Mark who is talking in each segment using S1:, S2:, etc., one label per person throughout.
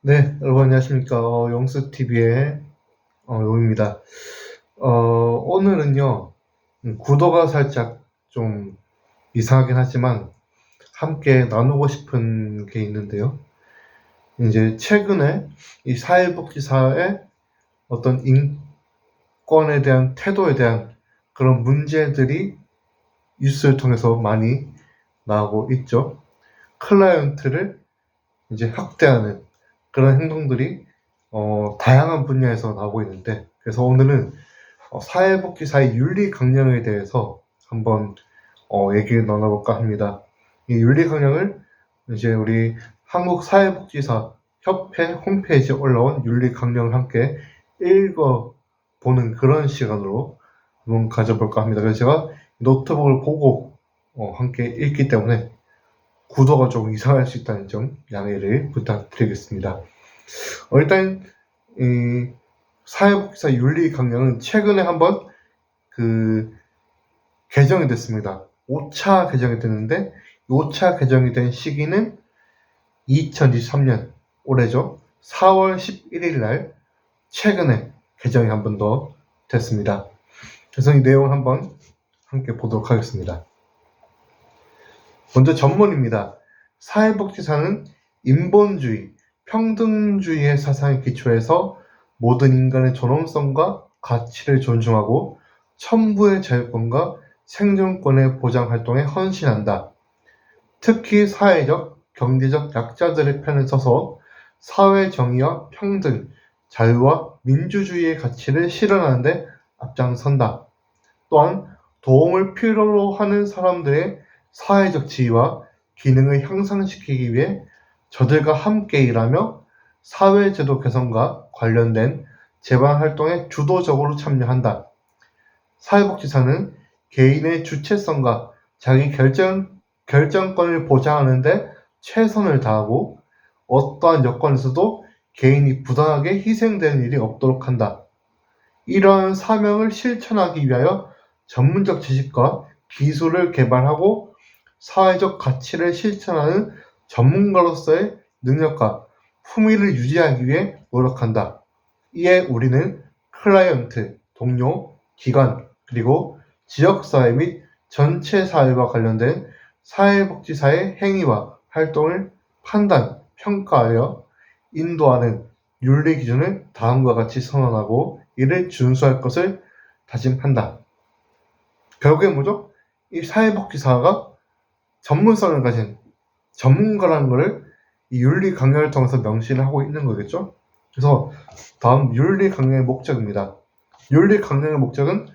S1: 네, 여러분 안녕하십니까. 영수TV의 용입니다. 오늘은요, 구도가 살짝 좀 이상하긴 하지만 함께 나누고 싶은 게 있는데요. 이제 최근에 이 사회복지사의 어떤 인권에 대한 태도에 대한 그런 문제들이 뉴스를 통해서 많이 나오고 있죠. 클라이언트를 이제 학대하는 그런 행동들이 다양한 분야에서 나오고 있는데, 그래서 오늘은 사회복지사의 윤리 강령에 대해서 한번 얘기를 나눠볼까 합니다. 이 윤리 강령을 이제 우리 한국사회복지사 협회 홈페이지에 올라온 윤리 강령을 함께 읽어보는 그런 시간으로 한번 가져볼까 합니다. 그래서 제가 노트북을 보고 함께 읽기 때문에 구도가 조금 이상할 수 있다는 점 양해를 부탁드리겠습니다. 일단 이 사회복지사 윤리 강령은 최근에 한번 개정이 됐습니다. 5차 개정이 됐는데 5차 개정이 된 시기는 2023년 올해죠. 4월 11일 날 최근에 개정이 한 번 더 됐습니다. 그래서 이 내용을 한번 함께 보도록 하겠습니다. 먼저 전문입니다. 사회복지사는 인본주의, 평등주의의 사상에 기초해서 모든 인간의 존엄성과 가치를 존중하고 천부의 자유권과 생존권의 보장 활동에 헌신한다. 특히 사회적, 경제적 약자들의 편에 서서 사회 정의와 평등, 자유와 민주주의의 가치를 실현하는 데 앞장선다. 또한 도움을 필요로 하는 사람들의 사회적 지위와 기능을 향상시키기 위해 저들과 함께 일하며 사회제도 개선과 관련된 제반 활동에 주도적으로 참여한다. 사회복지사는 개인의 주체성과 자기 결정권을 보장하는 데 최선을 다하고 어떠한 여건에서도 개인이 부당하게 희생되는 일이 없도록 한다. 이러한 사명을 실천하기 위하여 전문적 지식과 기술을 개발하고 사회적 가치를 실천하는 전문가로서의 능력과 품위를 유지하기 위해 노력한다. 이에 우리는 클라이언트, 동료, 기관, 그리고 지역사회 및 전체 사회와 관련된 사회복지사의 행위와 활동을 판단, 평가하여 인도하는 윤리 기준을 다음과 같이 선언하고 이를 준수할 것을 다짐한다. 결국에 뭐죠? 이 사회복지사가 전문성을 가진 전문가라는 것을 이 윤리 강령을 통해서 명시를 하고 있는 거겠죠? 그래서 다음 윤리 강령의 목적입니다. 윤리 강령의 목적은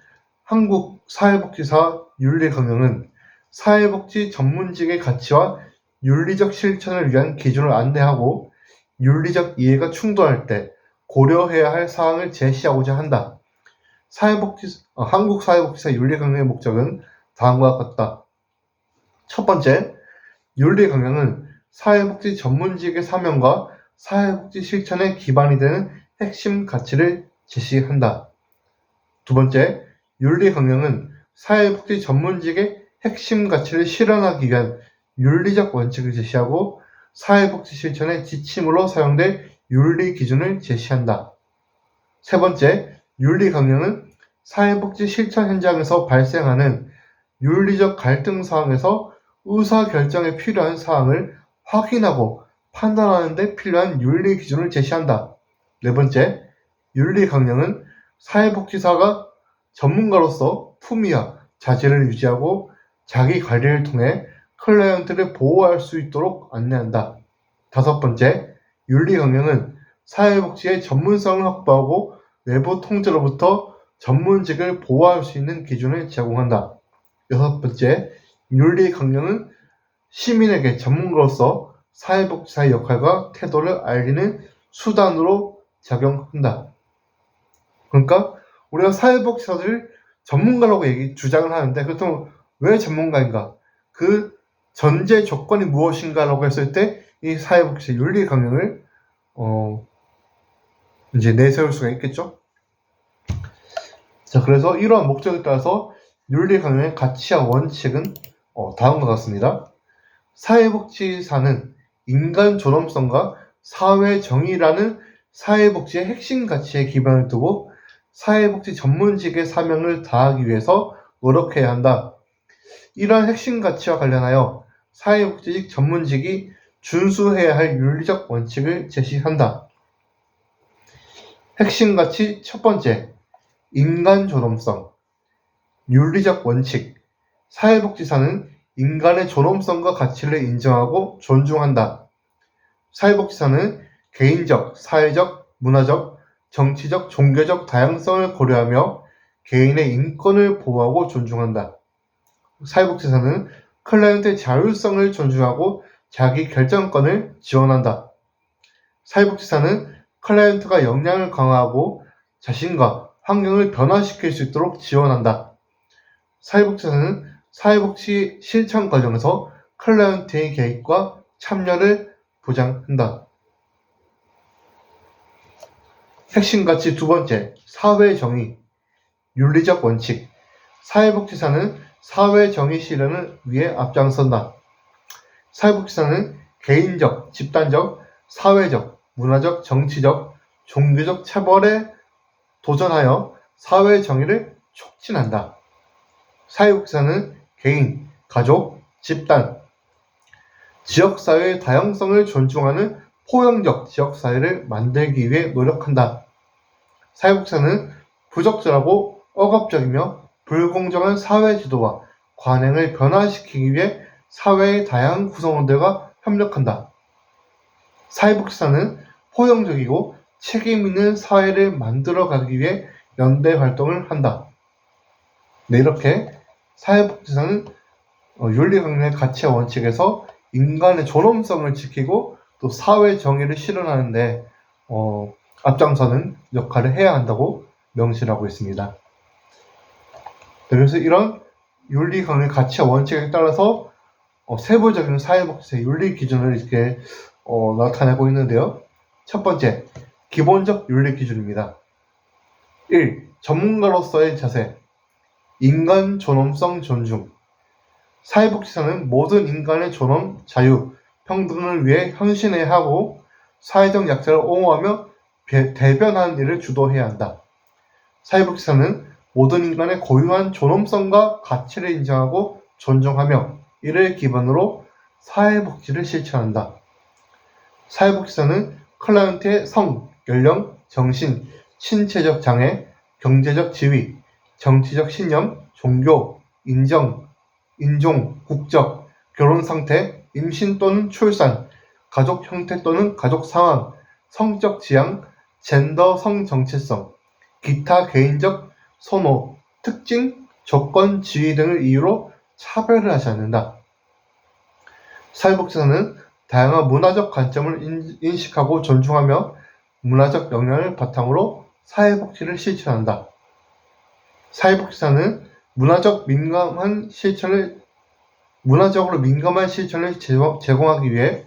S1: 한국 사회복지사 윤리 강령은 사회복지 전문직의 가치와 윤리적 실천을 위한 기준을 안내하고 윤리적 이해가 충돌할 때 고려해야 할 사항을 제시하고자 한다. 한국 사회복지사 윤리 강령의 목적은 다음과 같다. 첫 번째, 윤리 강령은 사회복지 전문직의 사명과 사회복지 실천의 기반이 되는 핵심 가치를 제시한다. 두 번째, 윤리 강령은 사회복지 전문직의 핵심 가치를 실현하기 위한 윤리적 원칙을 제시하고 사회복지 실천의 지침으로 사용될 윤리 기준을 제시한다. 세 번째, 윤리 강령은 사회복지 실천 현장에서 발생하는 윤리적 갈등 사항에서 의사결정에 필요한 사항을 확인하고 판단하는 데 필요한 윤리 기준을 제시한다. 네 번째, 윤리 강령은 사회복지사가 전문가로서 품위와 자질을 유지하고 자기 관리를 통해 클라이언트를 보호할 수 있도록 안내한다. 다섯 번째, 윤리 강령은 사회복지의 전문성을 확보하고 외부 통제로부터 전문직을 보호할 수 있는 기준을 제공한다. 여섯 번째, 윤리 강령은 시민에게 전문가로서 사회복지사의 역할과 태도를 알리는 수단으로 작용한다. 그러니까 우리가 사회복지사들을 전문가라고 주장을 하는데, 그렇다면 왜 전문가인가? 그 전제 조건이 무엇인가라고 했을 때 이 사회복지사 윤리 강령을 이제 내세울 수가 있겠죠. 자, 그래서 이러한 목적에 따라서 윤리 강령의 가치와 원칙은 다음과 같습니다. 사회복지사는 인간 존엄성과 사회정의라는 사회복지의 핵심 가치에 기반을 두고 사회복지 전문직의 사명을 다하기 위해서 노력해야 한다. 이러한 핵심 가치와 관련하여 사회복지직 전문직이 준수해야 할 윤리적 원칙을 제시한다. 핵심 가치 첫 번째, 인간 존엄성. 윤리적 원칙. 사회복지사는 인간의 존엄성과 가치를 인정하고 존중한다. 사회복지사는 개인적, 사회적, 문화적, 정치적, 종교적 다양성을 고려하며 개인의 인권을 보호하고 존중한다. 사회복지사는 클라이언트의 자율성을 존중하고 자기 결정권을 지원한다. 사회복지사는 클라이언트가 역량을 강화하고 자신과 환경을 변화시킬 수 있도록 지원한다. 사회복지사는 사회복지 실천 과정에서 클라이언트의 개입과 참여를 보장한다. 핵심 가치 두 번째, 사회정의. 윤리적 원칙. 사회복지사는 사회정의 실현을 위해 앞장선다. 사회복지사는 개인적, 집단적, 사회적, 문화적, 정치적, 종교적 차별에 도전하여 사회정의를 촉진한다. 사회복지사는 개인, 가족, 집단, 지역사회의 다양성을 존중하는 포용적 지역사회를 만들기 위해 노력한다. 사회복지사는 부적절하고 억압적이며 불공정한 사회지도와 관행을 변화시키기 위해 사회의 다양한 구성원들과 협력한다. 사회복지사는 포용적이고 책임있는 사회를 만들어가기 위해 연대 활동을 한다. 네, 이렇게 사회복지사는 윤리강령의 가치와 원칙에서 인간의 존엄성을 지키고 또 사회 정의를 실현하는데 앞장서는 역할을 해야 한다고 명시를 하고 있습니다. 그래서 이런 윤리강령의 가치와 원칙에 따라서 세부적인 사회복지의 윤리 기준을 이렇게 나타내고 있는데요. 첫 번째, 기본적 윤리 기준입니다. 1. 전문가로서의 자세. 인간 존엄성 존중. 사회복지사는 모든 인간의 존엄, 자유, 평등을 위해 헌신해야 하고 사회적 약자를 옹호하며 대변하는 일을 주도해야 한다. 사회복지사는 모든 인간의 고유한 존엄성과 가치를 인정하고 존중하며 이를 기반으로 사회복지를 실천한다. 사회복지사는 클라이언트의 성, 연령, 정신, 신체적 장애, 경제적 지위, 정치적 신념, 종교, 인종, 국적, 결혼 상태, 임신 또는 출산, 가족 형태 또는 가족 상황, 성적 지향, 젠더 성 정체성, 기타 개인적 선호, 특징, 조건, 지위 등을 이유로 차별을 하지 않는다. 사회복지사는 다양한 문화적 관점을 인식하고 존중하며 문화적 역량을 바탕으로 사회복지를 실천한다. 사회복지사는 문화적으로 민감한 실천을 제공하기 위해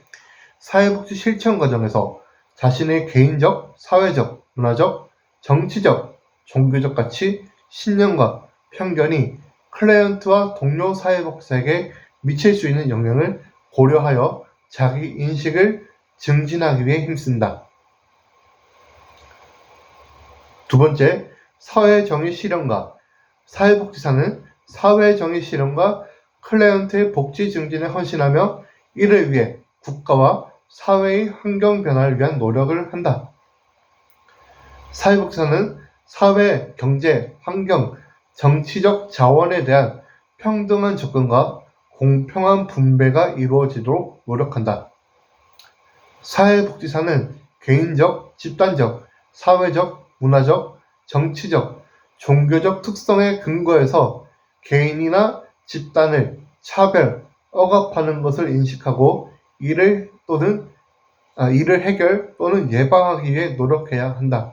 S1: 사회복지 실천 과정에서 자신의 개인적, 사회적, 문화적, 정치적, 종교적 가치, 신념과 편견이 클라이언트와 동료 사회복지사에게 미칠 수 있는 영향을 고려하여 자기 인식을 증진하기 위해 힘쓴다. 두 번째, 사회정의 실현과. 사회복지사는 사회정의 실현과 클라이언트의 복지 증진에 헌신하며 이를 위해 국가와 사회의 환경 변화를 위한 노력을 한다. 사회복지사는 사회, 경제, 환경, 정치적 자원에 대한 평등한 접근과 공평한 분배가 이루어지도록 노력한다. 사회복지사는 개인적, 집단적, 사회적, 문화적, 정치적, 종교적 특성에 근거해서 개인이나 집단을 차별, 억압하는 것을 인식하고 이를 해결 또는 예방하기 위해 노력해야 한다.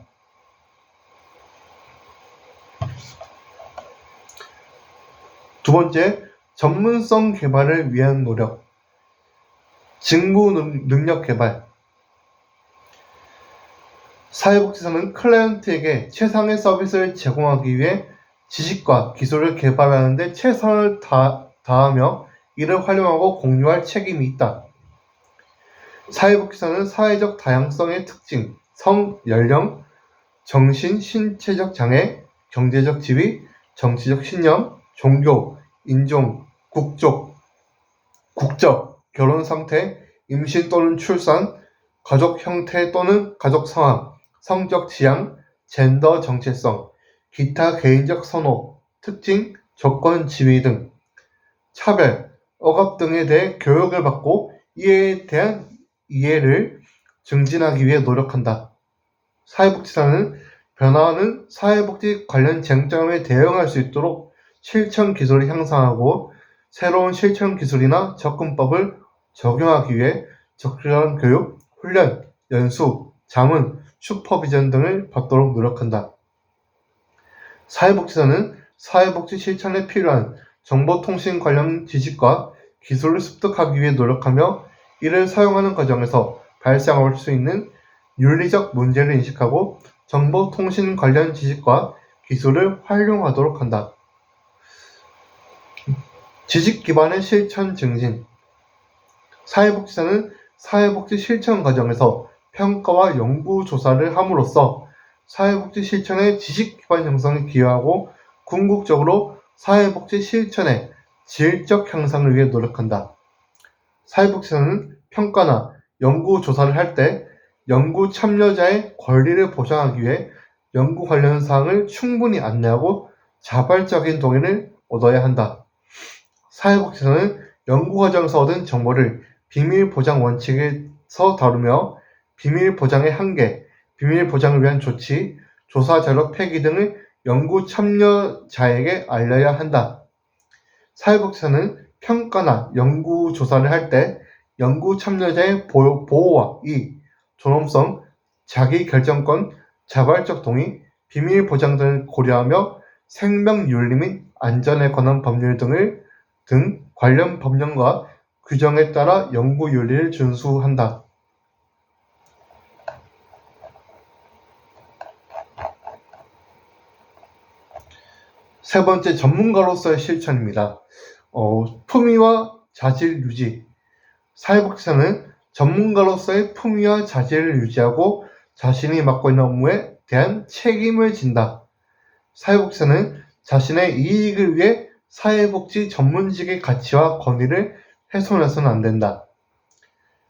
S1: 두 번째, 전문성 개발을 위한 노력. 직무 능력 개발. 사회복지사는 클라이언트에게 최상의 서비스를 제공하기 위해 지식과 기술을 개발하는 데 최선을 다하며 이를 활용하고 공유할 책임이 있다. 사회복지사는 사회적 다양성의 특징, 성, 연령, 정신, 신체적 장애, 경제적 지위, 정치적 신념, 종교, 인종, 국적, 결혼 상태, 임신 또는 출산, 가족 형태 또는 가족 상황, 성적 지향, 젠더 정체성, 기타 개인적 선호, 특징, 조건, 지위 등 차별, 억압 등에 대해 교육을 받고 이에 대한 이해를 증진하기 위해 노력한다. 사회복지사는 변화하는 사회복지 관련 쟁점에 대응할 수 있도록 실천 기술을 향상하고 새로운 실천 기술이나 접근법을 적용하기 위해 적절한 교육, 훈련, 연수, 자문, 슈퍼비전 등을 받도록 노력한다. 사회복지사는 사회복지 실천에 필요한 정보통신 관련 지식과 기술을 습득하기 위해 노력하며 이를 사용하는 과정에서 발생할 수 있는 윤리적 문제를 인식하고 정보통신 관련 지식과 기술을 활용하도록 한다. 지식 기반의 실천 증진. 사회복지사는 사회복지 실천 과정에서 평가와 연구 조사를 함으로써 사회복지 실천의 지식 기반 형성에 기여하고 궁극적으로 사회복지 실천의 질적 향상을 위해 노력한다. 사회복지사는 평가나 연구 조사를 할 때 연구 참여자의 권리를 보장하기 위해 연구 관련 사항을 충분히 안내하고 자발적인 동의를 얻어야 한다. 사회복지사는 연구 과정에서 얻은 정보를 비밀 보장 원칙에서 다루며 비밀 보장의 한계, 비밀 보장을 위한 조치, 조사 자료 폐기 등을 연구 참여자에게 알려야 한다. 사회복지사는 평가나 연구 조사를 할 때 연구 참여자의 보호와 존엄성, 자기결정권, 자발적 동의, 비밀 보장 등을 고려하며 생명윤리 및 안전에 관한 법률 등 관련 법령과 규정에 따라 연구윤리를 준수한다. 세 번째, 전문가로서의 실천입니다. 품위와 자질 유지. 사회복지사는 전문가로서의 품위와 자질을 유지하고 자신이 맡고 있는 업무에 대한 책임을 진다. 사회복지사는 자신의 이익을 위해 사회복지 전문직의 가치와 권위를 훼손해서는 안 된다.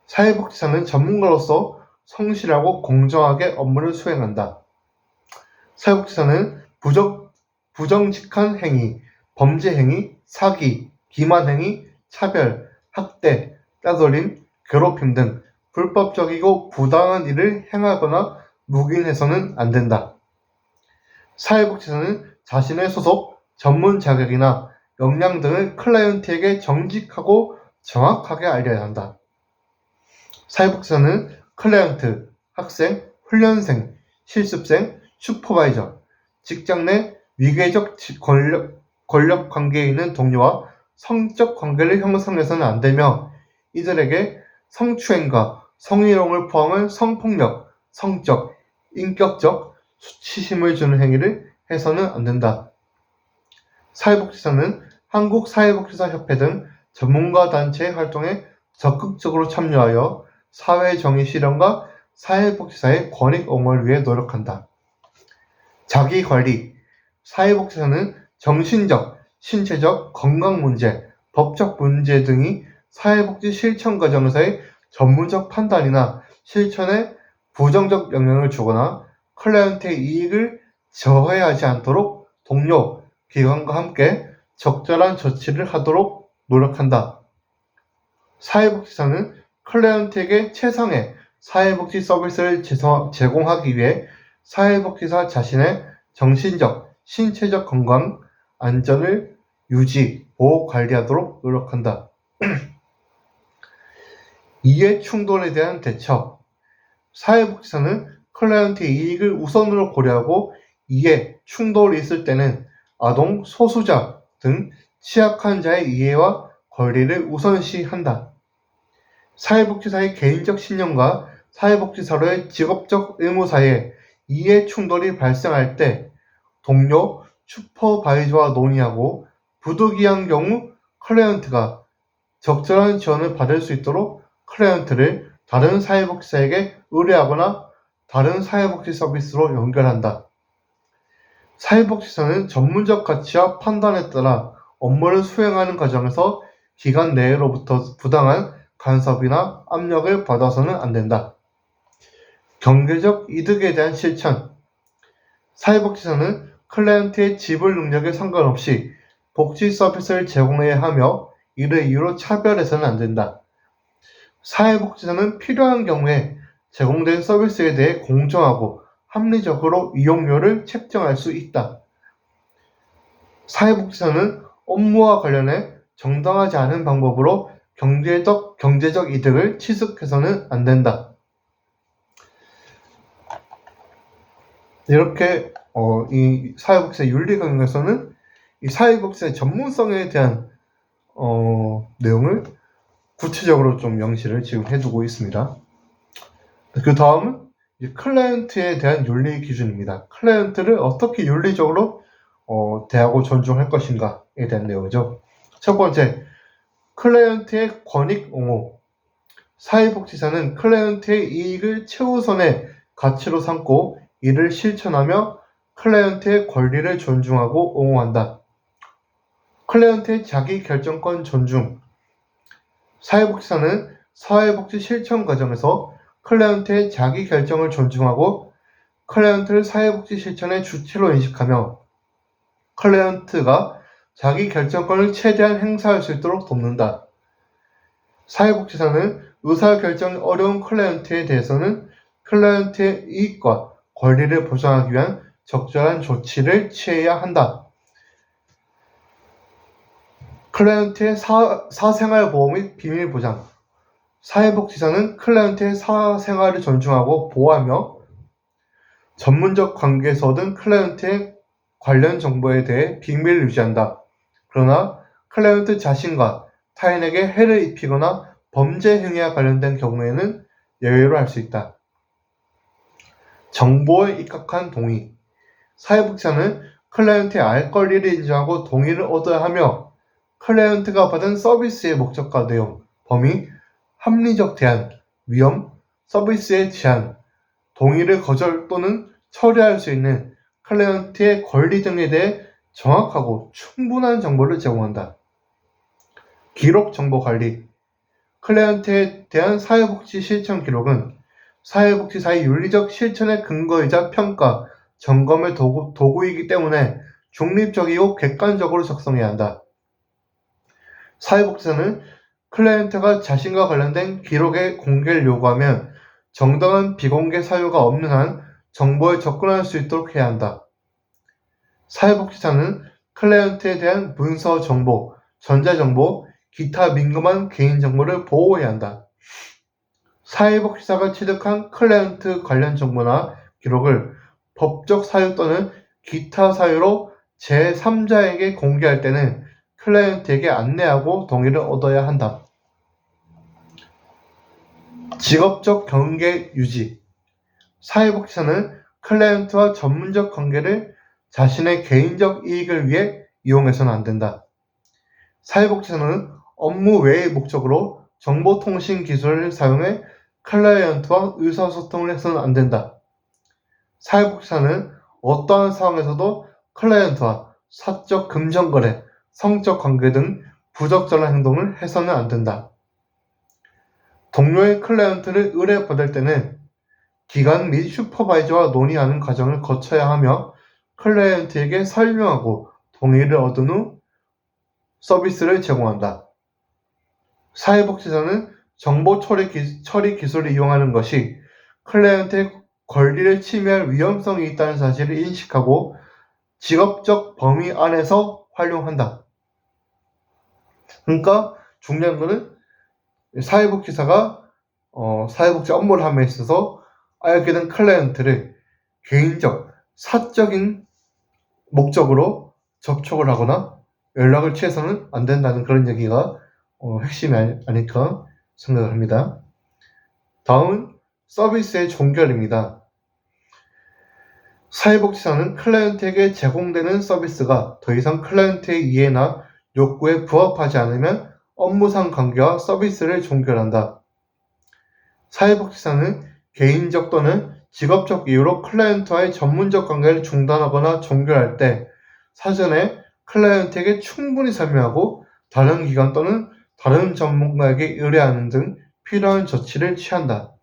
S1: 사회복지사는 전문가로서 성실하고 공정하게 업무를 수행한다. 사회복지사는 부정직한 행위, 범죄 행위, 사기, 기만 행위, 차별, 학대, 따돌림, 괴롭힘 등 불법적이고 부당한 일을 행하거나 묵인해서는 안 된다. 사회복지사는 자신의 소속, 전문 자격이나 역량 등을 클라이언트에게 정직하고 정확하게 알려야 한다. 사회복지사는 클라이언트, 학생, 훈련생, 실습생, 슈퍼바이저, 직장 내 위계적 권력 관계에 있는 동료와 성적 관계를 형성해서는 안 되며 이들에게 성추행과 성희롱을 포함한 성폭력, 성적, 인격적 수치심을 주는 행위를 해서는 안 된다. 사회복지사는 한국사회복지사협회 등 전문가 단체의 활동에 적극적으로 참여하여 사회정의 실현과 사회복지사의 권익 옹호를 위해 노력한다. 자기관리. 사회복지사는 정신적, 신체적 건강 문제, 법적 문제 등이 사회복지 실천 과정에서의 전문적 판단이나 실천에 부정적 영향을 주거나 클라이언트의 이익을 저해하지 않도록 동료, 기관과 함께 적절한 조치를 하도록 노력한다. 사회복지사는 클라이언트에게 최상의 사회복지 서비스를 제공하기 위해 사회복지사 자신의 정신적, 신체적 건강, 안전을 유지, 보호, 관리하도록 노력한다. 이해 충돌에 대한 대처. 사회복지사는 클라이언트의 이익을 우선으로 고려하고 이해, 충돌이 있을 때는 아동, 소수자 등 취약한 자의 이해와 권리를 우선시한다. 사회복지사의 개인적 신념과 사회복지사로의 직업적 의무 사이에 이해 충돌이 발생할 때 동료, 슈퍼바이저와 논의하고 부득이한 경우 클라이언트가 적절한 지원을 받을 수 있도록 클라이언트를 다른 사회복지사에게 의뢰하거나 다른 사회복지 서비스로 연결한다. 사회복지사는 전문적 가치와 판단에 따라 업무를 수행하는 과정에서 기관 내로부터 부당한 간섭이나 압력을 받아서는 안 된다. 경제적 이득에 대한 실천. 사회복지사는 클라이언트의 지불 능력에 상관없이 복지 서비스를 제공해야 하며 이를 이유로 차별해서는 안 된다. 사회복지사는 필요한 경우에 제공된 서비스에 대해 공정하고 합리적으로 이용료를 책정할 수 있다. 사회복지사는 업무와 관련해 정당하지 않은 방법으로 경제적 이득을 취득해서는 안 된다. 이렇게 이 사회복지사 윤리 강령에서는 이 사회복지사의 전문성에 대한 내용을 구체적으로 좀 명시를 지금 해두고 있습니다. 그 다음은 클라이언트에 대한 윤리 기준입니다. 클라이언트를 어떻게 윤리적으로 대하고 존중할 것인가에 대한 내용이죠. 첫 번째, 클라이언트의 권익 옹호. 사회복지사는 클라이언트의 이익을 최우선의 가치로 삼고 이를 실천하며 클라이언트의 권리를 존중하고 옹호한다. 클라이언트의 자기 결정권 존중. 사회복지사는 사회복지 실천 과정에서 클라이언트의 자기 결정을 존중하고 클라이언트를 사회복지 실천의 주체로 인식하며 클라이언트가 자기 결정권을 최대한 행사할 수 있도록 돕는다. 사회복지사는 의사결정이 어려운 클라이언트에 대해서는 클라이언트의 이익과 권리를 보장하기 위한 적절한 조치를 취해야 한다. 클라이언트의 사생활보호 및 비밀보장. 사회복지사는 클라이언트의 사생활을 존중하고 보호하며 전문적 관계에서 얻은 클라이언트의 관련 정보에 대해 비밀을 유지한다. 그러나 클라이언트 자신과 타인에게 해를 입히거나 범죄 행위와 관련된 경우에는 예외로 할 수 있다. 정보에 입각한 동의. 사회복지사는 클라이언트의 알 권리를 인정하고 동의를 얻어야 하며 클라이언트가 받은 서비스의 목적과 내용, 범위, 합리적 대안, 위험, 서비스의 제한, 동의를 거절 또는 처리할 수 있는 클라이언트의 권리 등에 대해 정확하고 충분한 정보를 제공한다. 기록 정보 관리. 클라이언트에 대한 사회복지 실천 기록은 사회복지사의 윤리적 실천의 근거이자 평가, 점검의 도구이기 때문에 중립적이고 객관적으로 작성해야 한다. 사회복지사는 클라이언트가 자신과 관련된 기록의 공개를 요구하면 정당한 비공개 사유가 없는 한 정보에 접근할 수 있도록 해야 한다. 사회복지사는 클라이언트에 대한 문서 정보, 전자정보, 기타 민감한 개인정보를 보호해야 한다. 사회복지사가 취득한 클라이언트 관련 정보나 기록을 법적 사유 또는 기타 사유로 제3자에게 공개할 때는 클라이언트에게 안내하고 동의를 얻어야 한다. 직업적 경계 유지. 사회복지사는 클라이언트와 전문적 관계를 자신의 개인적 이익을 위해 이용해서는 안 된다. 사회복지사는 업무 외의 목적으로 정보통신 기술을 사용해 클라이언트와 의사소통을 해서는 안 된다. 사회복지사는 어떠한 상황에서도 클라이언트와 사적 금전거래, 성적 관계 등 부적절한 행동을 해서는 안 된다. 동료의 클라이언트를 의뢰받을 때는 기관 및 슈퍼바이저와 논의하는 과정을 거쳐야 하며 클라이언트에게 설명하고 동의를 얻은 후 서비스를 제공한다. 사회복지사는 정보 처리 기술을 이용하는 것이 클라이언트의 권리를 침해할 위험성이 있다는 사실을 인식하고 직업적 범위 안에서 활용한다. 그러니까 중요한 것은 사회복지사가 사회복지 업무를 함에 있어서 알게 된 클라이언트를 개인적, 사적인 목적으로 접촉을 하거나 연락을 취해서는 안 된다는 그런 얘기가 핵심이 아닐까 생각을 합니다. 다음은 서비스의 종결입니다. 사회복지사는 클라이언트에게 제공되는 서비스가 더 이상 클라이언트의 이해나 욕구에 부합하지 않으면 업무상 관계와 서비스를 종결한다. 사회복지사는 개인적 또는 직업적 이유로 클라이언트와의 전문적 관계를 중단하거나 종결할 때 사전에 클라이언트에게 충분히 설명하고 다른 기관 또는 다른 전문가에게 의뢰하는 등 필요한 조치를 취한다.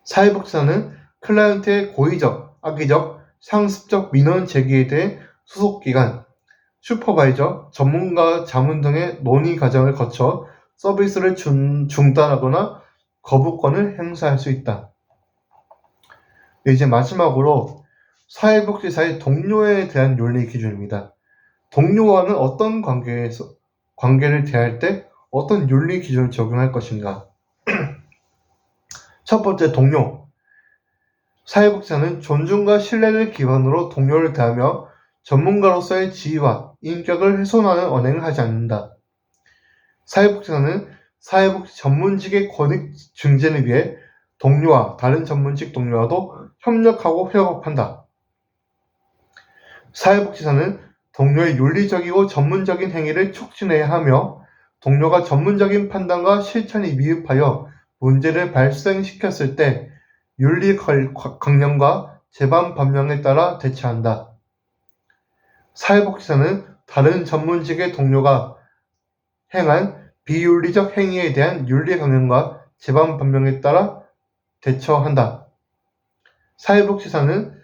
S1: 사회복지사는 클라이언트의 고의적, 악의적, 상습적 민원 제기에 대해 소속기관, 슈퍼바이저, 전문가 자문 등의 논의 과정을 거쳐 서비스를 중단하거나 거부권을 행사할 수 있다. 이제 마지막으로 사회복지사의 동료에 대한 윤리 기준입니다. 동료와는 어떤 관계를 대할 때 어떤 윤리 기준을 적용할 것인가? 첫 번째, 동료. 사회복지사는 존중과 신뢰를 기반으로 동료를 대하며 전문가로서의 지위와 인격을 훼손하는 언행을 하지 않는다. 사회복지사는 사회복지 전문직의 권익 증진을 위해 동료와 다른 전문직 동료와도 협력하고 협업한다. 사회복지사는 동료의 윤리적이고 전문적인 행위를 촉진해야 하며 동료가 전문적인 판단과 실천이 미흡하여 문제를 발생시켰을 때 윤리 강령과 재반 법령에 따라 대처한다. 사회복지사는 다른 전문직의 동료가 행한 비윤리적 행위에 대한 윤리 강령과 재반 법령에 따라 대처한다. 사회복지사는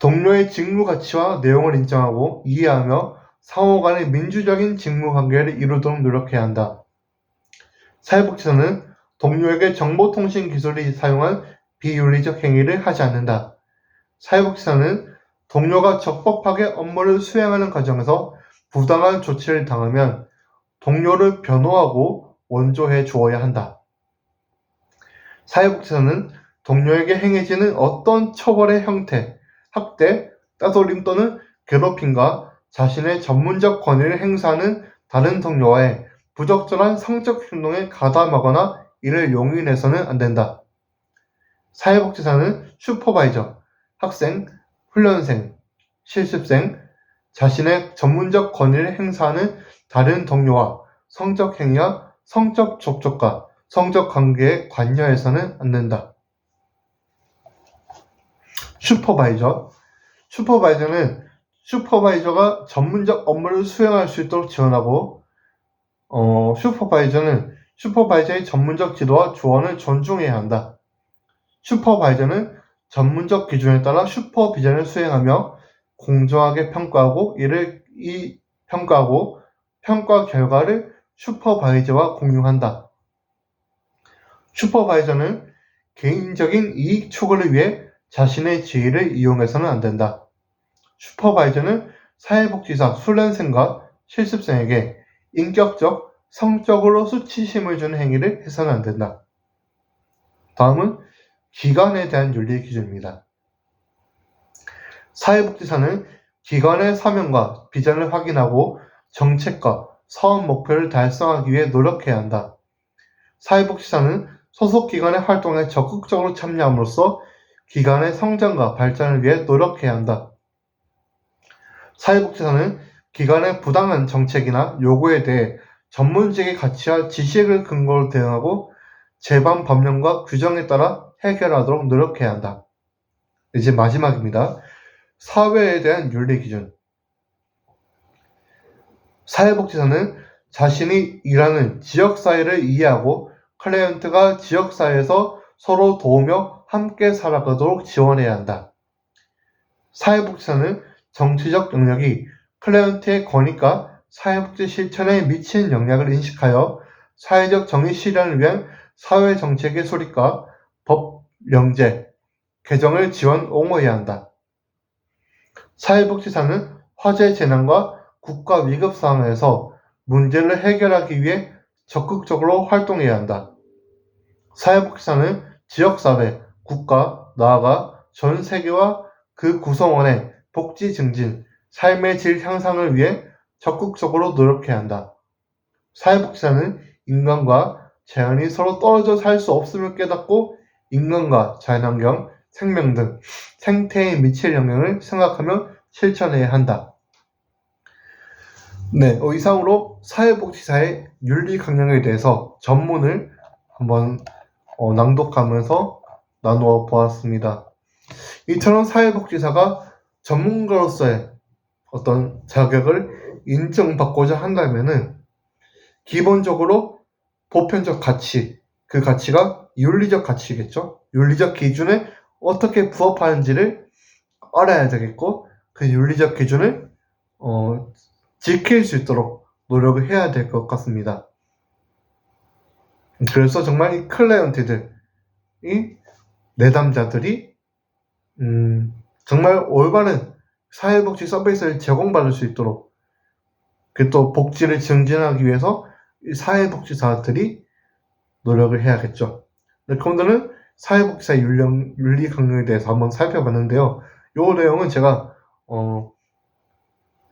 S1: 동료의 직무 가치와 내용을 인정하고 이해하며 상호 간의 민주적인 직무 관계를 이루도록 노력해야 한다. 사회복지사는 동료에게 정보통신 기술이 사용한 비윤리적 행위를 하지 않는다. 사회복지사는 동료가 적법하게 업무를 수행하는 과정에서 부당한 조치를 당하면 동료를 변호하고 원조해 주어야 한다. 사회복지사는 동료에게 행해지는 어떤 처벌의 형태, 학대, 따돌림 또는 괴롭힘과 자신의 전문적 권위를 행사하는 다른 동료와의 부적절한 성적 행동에 가담하거나 이를 용인해서는 안 된다. 사회복지사는 슈퍼바이저, 학생, 훈련생, 실습생, 자신의 전문적 권위를 행사하는 다른 동료와 성적 행위와 성적 접촉과 성적 관계에 관여해서는 안 된다. 슈퍼바이저는 슈퍼바이저가 전문적 업무를 수행할 수 있도록 지원하고 슈퍼바이저의 전문적 지도와 조언을 존중해야 한다. 슈퍼바이저는 전문적 기준에 따라 슈퍼비전을 수행하며 공정하게 평가하고 평가 결과를 슈퍼바이저와 공유한다. 슈퍼바이저는 개인적인 이익 추구를 위해 자신의 지위를 이용해서는 안 된다. 슈퍼바이저는 사회복지사 훈련생과 실습생에게 인격적, 성적으로 수치심을 주는 행위를 해서는 안 된다. 다음은 기관에 대한 윤리 기준입니다. 사회복지사는 기관의 사명과 비전을 확인하고 정책과 사업 목표를 달성하기 위해 노력해야 한다. 사회복지사는 소속 기관의 활동에 적극적으로 참여함으로써 기관의 성장과 발전을 위해 노력해야 한다. 사회복지사는 기관의 부당한 정책이나 요구에 대해 전문직의 가치와 지식을 근거로 대응하고 재반 법령과 규정에 따라 해결하도록 노력해야 한다. 이제 마지막입니다. 사회에 대한 윤리 기준. 사회복지사는 자신이 일하는 지역사회를 이해하고 클라이언트가 지역사회에서 서로 도우며 함께 살아가도록 지원해야 한다. 사회복지사는 정치적 영역이 클라이언트의 권익과 사회복지 실천에 미치는 영향을 인식하여 사회적 정의 실현을 위한 사회정책의 수립과 법, 명제, 개정을 지원 옹호해야 한다. 사회복지사는 화재 재난과 국가 위급 상황에서 문제를 해결하기 위해 적극적으로 활동해야 한다. 사회복지사는 지역사회, 국가, 나아가 전 세계와 그 구성원의 복지 증진, 삶의 질 향상을 위해 적극적으로 노력해야 한다. 사회복지사는 인간과 자연이 서로 떨어져 살 수 없음을 깨닫고 인간과 자연환경, 생명 등 생태에 미칠 영향을 생각하며 실천해야 한다. 네, 이상으로 사회복지사의 윤리 강령에 대해서 전문을 한번 낭독하면서 나누어 보았습니다. 이처럼 사회복지사가 전문가로서의 어떤 자격을 인정받고자 한다면은 기본적으로 보편적 가치, 그 가치가 윤리적 가치겠죠. 윤리적 기준에 어떻게 부합하는지를 알아야 되겠고, 그 윤리적 기준을 지킬 수 있도록 노력을 해야 될 것 같습니다. 그래서 정말 이 클라이언트들, 이 내담자들이 정말 올바른 사회복지 서비스를 제공받을 수 있도록, 그 또 복지를 증진하기 위해서 이 사회복지사들이 노력을 해야겠죠. 네, 그분들은 사회복지사 윤리 강령에 대해서 한번 살펴봤는데요. 이 내용은 제가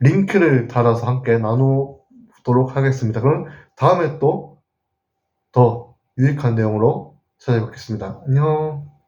S1: 링크를 달아서 함께 나누도록 하겠습니다. 그럼 다음에 또 더 유익한 내용으로 찾아뵙겠습니다. 안녕.